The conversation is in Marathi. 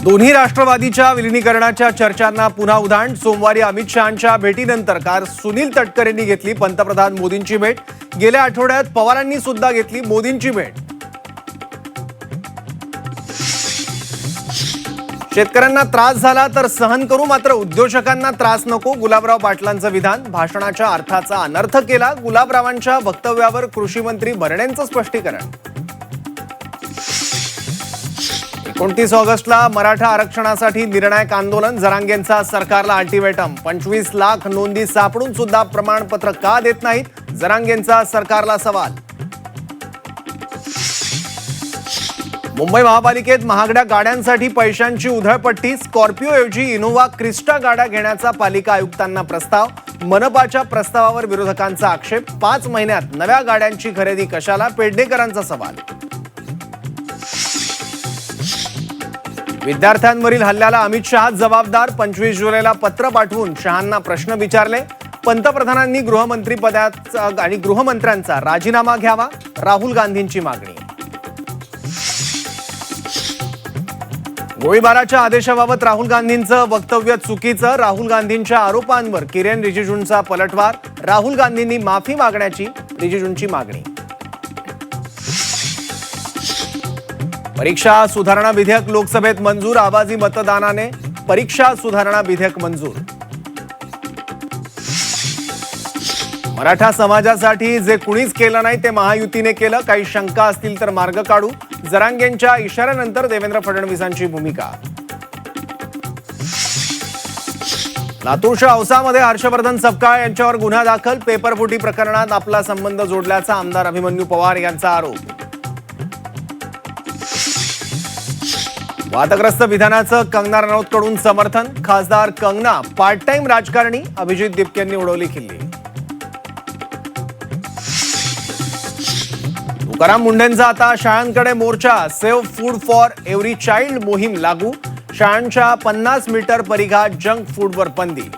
दोन्ही राष्ट्रवादीच्या विलीनीकरणाच्या चर्चांना पुन्हा उधाण. सोमवारी अमित शहांच्या भेटीनंतर काल सुनील तटकरेंनी घेतली पंतप्रधान मोदींची भेट. गेल्या आठवड्यात पवारांनी सुद्धा घेतली मोदींची भेट. शेतकऱ्यांना त्रास झाला तर सहन करू, मात्र उद्योजकांना त्रास नको, गुलाबराव पाटलांचं विधान. भाषणाच्या अर्थाचा अनर्थ केला. गुलाबरावांच्या वक्तव्यावर कृषी मंत्री भरण्यांचं स्पष्टीकरण. 29 ऑगस्टला मराठा आरक्षणासाठी निर्णायक आंदोलन. जरांगेंचा सरकारला अल्टिमेटम. 25 लाख नोंदी सापडून सुद्धा प्रमाणपत्र का देत नाहीत, जरांगेंचा सरकारला सवाल. मुंबई महापालिकेत महागड्या गाड्यांसाठी पैशांची उधळपट्टी. स्कॉर्पिओऐवजी इनोव्हा क्रिस्टा गाड्या घेण्याचा पालिका आयुक्तांना प्रस्ताव. मनपाच्या प्रस्तावावर विरोधकांचा आक्षेप. 5 महिन्यात नव्या गाड्यांची खरेदी कशाला, पेडणेकरांचा सवाल. विद्यार्थ्यांवरील हल्ल्याला अमित शहा जबाबदार. 25 जुलैला पत्र पाठवून शहांना प्रश्न विचारले. पंतप्रधानांनी गृहमंत्रीपदाचा आणि गृहमंत्र्यांचा राजीनामा घ्यावा, राहुल गांधींची मागणी. गोळीबाराच्या आदेशाबाबत राहुल गांधींचं वक्तव्य चुकीचं. राहुल गांधींच्या आरोपांवर किरेन रिजिजूंचा पलटवार. राहुल गांधींनी माफी मागण्याची रिजिजूंची मागणी. परीक्षा सुधारणा विधेयक लोकसभेत मंजूर. आवाजी मतदानाने परीक्षा सुधारणा विधेयक मंजूर. मराठा समाजासाठी जे कुणीच केलं नाही ते महायुतीने केलं. काही शंका असतील तर मार्ग काढू. जरांगेंच्या इशाऱ्यानंतर देवेंद्र फडणवीसांची भूमिका. लातूरच्या औसामध्ये हर्षवर्धन सपकाळ यांच्यावर गुन्हा दाखल. पेपरफुटी प्रकरणात आपला संबंध जोडल्याचा आमदार अभिमन्यू पवार यांचा आरोप. वादग्रस्त विधानाचं कंगना रनौतकडून समर्थन. खासदार कंगना पार्ट टाइम राजकारणी, अभिजित दिपकेंनी उडवली खिल्ली. तुकाराम मुंढेंचा आता शाळांकडे मोर्चा. Save food for every child मोहीम लागू. शाळांच्या 50 मीटर परिघात जंक फूडवर बंदी.